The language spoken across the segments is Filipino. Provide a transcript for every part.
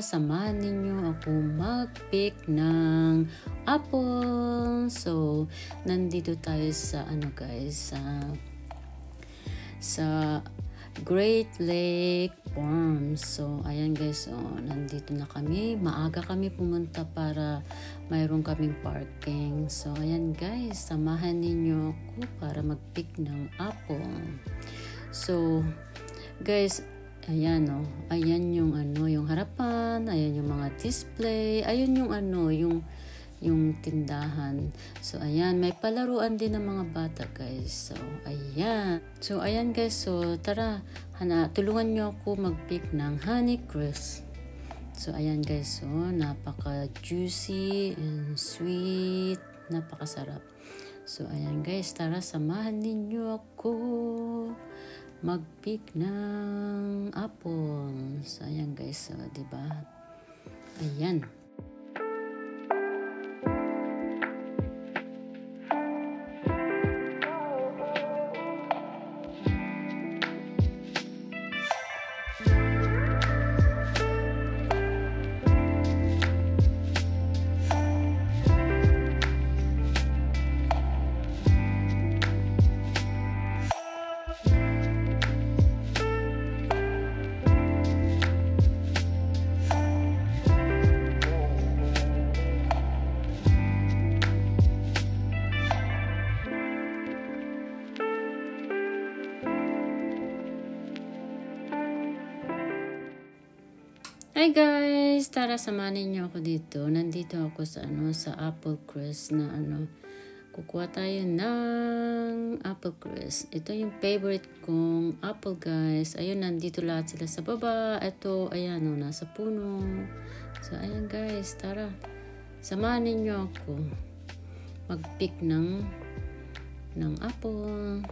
samahan ninyo ako mag-pick ng apple. So, nandito tayo sa guys, sa Great Lake Farms. So, ayan guys, nandito na kami. Maaga kami pumunta para mayroon kaming parking. So, ayan guys, samahan ninyo ako para mag-pick ng apple. So, guys, ayan ayan yung yung harapan, ayan yung mga display, ayun yung tindahan. So, ayan, may palaruan din ng mga bata, guys. So, ayan. So, ayan, guys. So, tara, tulungan nyo ako mag-pick ng Honeycrisp. So, ayan, guys. So, napaka-juicy and sweet. Napakasarap. So, ayan, guys. Tara, samahan ninyo ako mag-pick ng apple. So, ayan, guys. So, diba? Ayan. Hi guys! Tara, samahan niyo ako dito. Nandito ako sa sa Apple Crisp na kukuha tayo ng Apple Crisp. Ito yung favorite kong apple, guys. Ayun, nandito lahat sila sa baba. Ito, ayan nasa puno. So, ayan guys, tara. Samahan niyo ako mag-pick ng apple.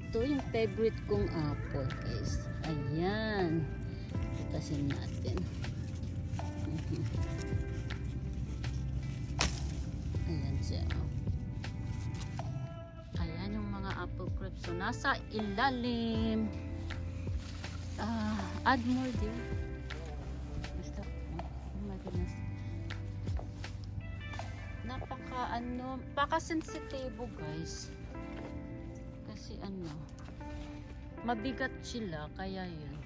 Ito yung favorite kong apple, guys. Ayan. Putasin natin. Ayan siya. Ayan yung mga apple crisp. So, nasa ilalim. Add more dear. Basta, oh my goodness. Napaka-sensitive, guys. Kasi mabigat sila, kaya yun.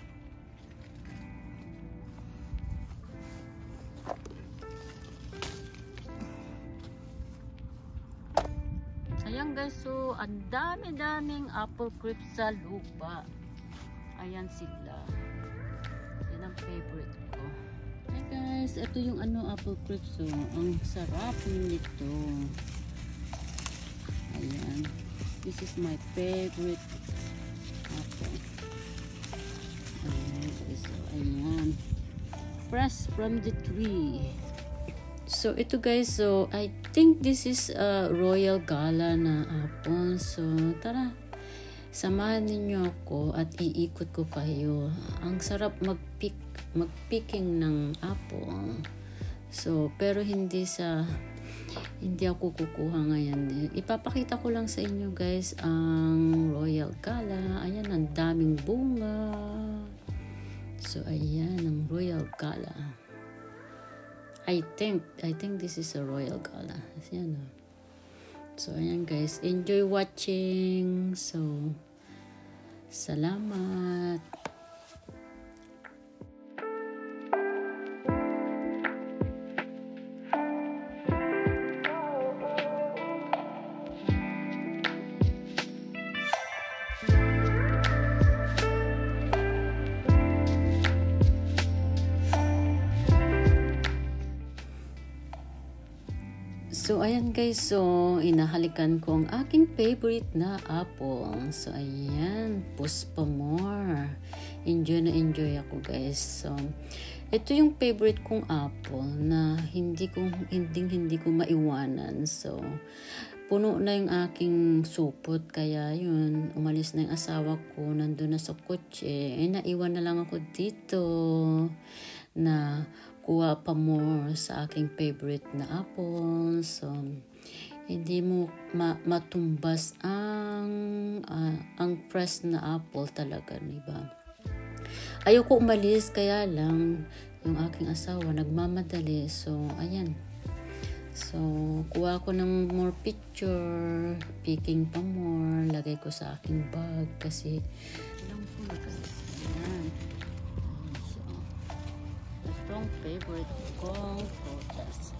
Ayan guys, so ang dami-daming apple crisp sa lupa. Ayan sila. Yan ang favorite ko. Hi guys, ito yung apple crisp. So, ang sarap nito. Ayan. This is my favorite apple. Ayan guys, so ayan. Fresh from the tree. So ito guys, so I think this is a Royal Gala na apple. So tara, samahan ninyo ako at iikot ko kayo. Ang sarap magpicking ng apple. So pero hindi ako kukuha ngayon. Ipapakita ko lang sa inyo guys ang Royal Gala. Ayan, ang daming bunga. So ayan ang Royal Gala. I think this is a Royal Gala. Ayan. So ayan guys, enjoy watching. So salamat. So, ayan guys. So, inahalikan ko ang aking favorite na apple. So, ayan. Push pa more. Enjoy na enjoy ako guys. So, ito yung favorite kong apple na hindi ko maiwanan. So, puno na yung aking supot. Kaya yun, umalis na yung asawa ko. Nandun na sa kotse. Naiwan na lang ako dito na kuha pa more sa aking favorite na apple. So, hindi mo matumbas ang fresh na apple talaga, diba? Ayoko umalis, kaya lang yung aking asawa nagmamadali. So, ayan. So, kuha ko ng more picture, picking pa more, lagay ko sa aking bag kasi lang po na guys. Ayan. Itong favorite kong photos.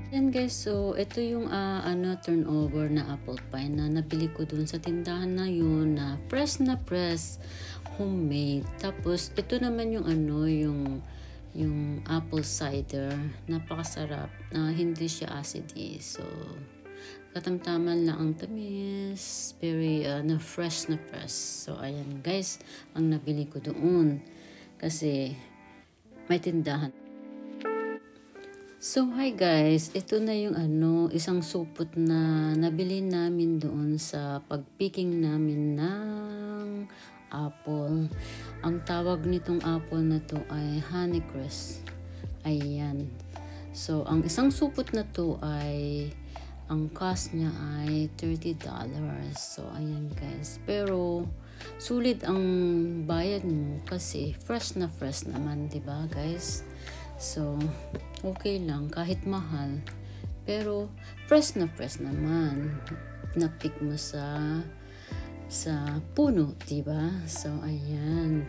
Yan guys, so ito yung turnover na apple pie na nabili ko dun sa tindahan na yun na press homemade. Tapos ito naman yung yung apple cider, napakasarap na hindi siya acidy. So katamtaman lang ang tamis, very fresh. So ayan guys, ang nabili ko doon kasi may tindahan. So hi guys, ito na yung isang supot na nabili namin doon sa pagpicking namin ng apple. Ang tawag nitong apple na to ay Honeycrisp. Ayan. So ang isang supot na to ay ang cost niya ay $30. So ayan guys. Pero sulit ang bayad mo kasi fresh naman, 'di ba guys? So, okay lang kahit mahal. Pero fresh naman. Na-pick mo sa puno, 'di ba? So ayan.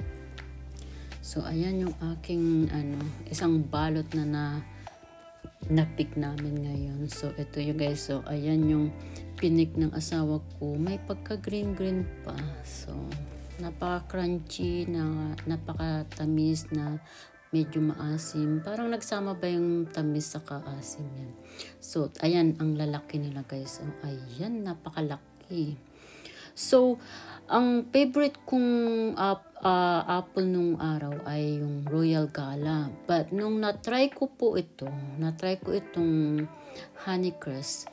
So ayan yung aking isang balot na na-pick namin ngayon. So ito yung guys. So ayan yung pinik ng asawa ko. May pagka-green pa. So napaka-crunchy na napaka-tamis na medyo maasim. Parang nagsama ba yung tamis sa kaasim yan. So, ayan, ang lalaki nila guys. So, ayan, napakalaki. So, ang favorite kong apple nung araw ay yung Royal Gala. But, nung na-try ko itong Honeycrisp.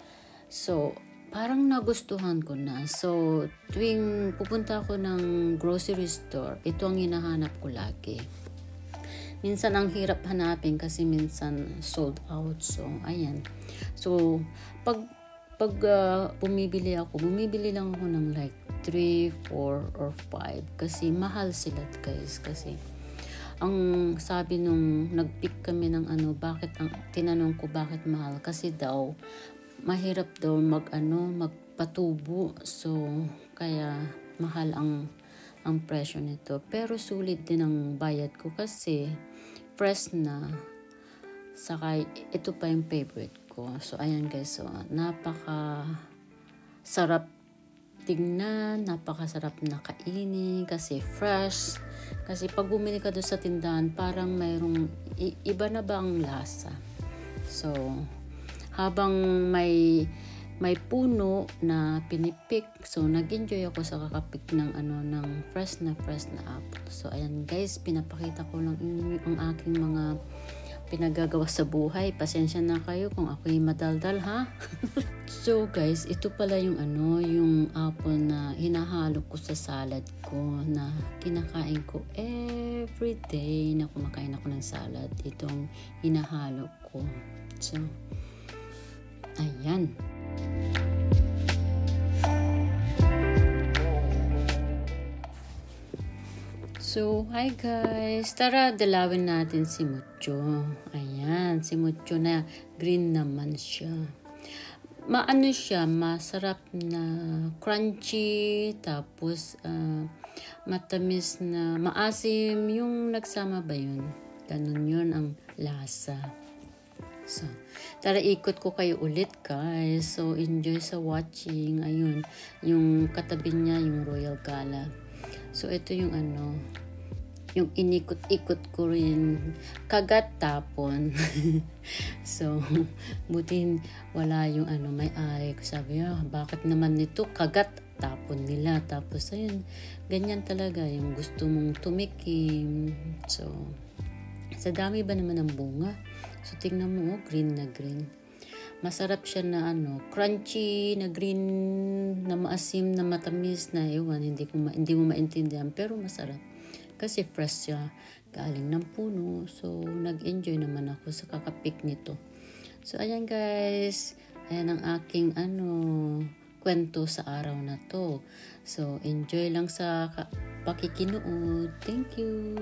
So, parang nagustuhan ko na. So, tuwing pupunta ako ng grocery store, ito ang hinahanap ko lagi. Minsan ang hirap hanapin kasi minsan sold out. So, ayan. So, pag bumibili lang ako ng like 3, 4, or 5. Kasi mahal sila guys. Kasi, ang sabi nung nag-pick kami ng tinanong ko bakit mahal. Kasi daw, mahirap daw magpatubo. So, kaya mahal ang presyo nito. Pero sulit din ang bayad ko kasi fresh na. Saka ito pa yung favorite ko. So ayan guys, so napaka sarap tingnan, napakasarap na kainin kasi fresh. Kasi pag bumili ka doon sa tindahan, parang mayroong iba na ba ang lasa. So habang may puno na pinipik. So, nag-enjoy ako sa kakapik ng fresh na apple. So, ayan guys, pinapakita ko lang ang aking mga pinagagawa sa buhay. Pasensya na kayo kung ako'y madaldal ha. So guys, ito pala yung yung apple na hinahalo ko sa salad ko na kinakain ko everyday na kumakain ako ng salad. Itong hinahalo ko. So, ayan. So, hi guys! Tara, dalawin natin si Mucho. Ayan, si Mucho na green naman siya. Maano siya, masarap na crunchy, tapos matamis na maasim, yung nagsama ba yun? Ganun yun ang lasa. So, tara ikot ko kayo ulit guys. So, enjoy sa watching. Ayun, yung katabi niya, yung Royal Gala. So, ito yung yung inikot-ikot ko rin, kagat tapon. So, butin wala yung may-ari ko. Sabi, bakit naman nito kagat tapon nila? Tapos, ayun, ganyan talaga yung gusto mong tumikim. So, sa dami ba naman ng bunga? So, tingnan mo, green na green. Masarap siya na crunchy, na green, na maasim, na matamis, na ewan, hindi mo maintindihan, pero masarap. Kasi fresh siya, galing ng puno. So, nag-enjoy naman ako sa kakapik nito. So, ayan guys, ayan ang aking kwento sa araw na to. So, enjoy lang sa pakikinood. Thank you!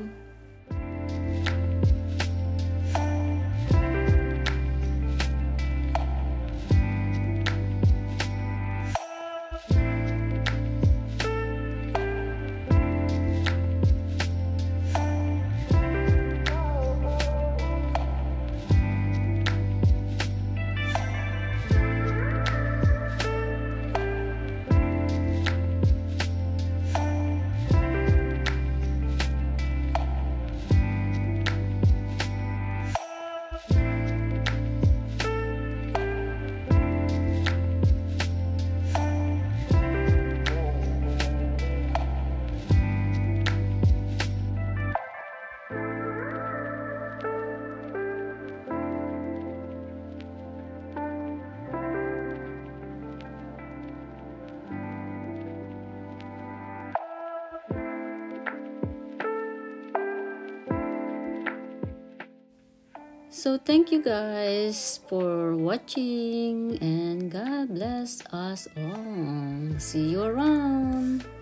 So, thank you guys for watching and God bless us all. See you around.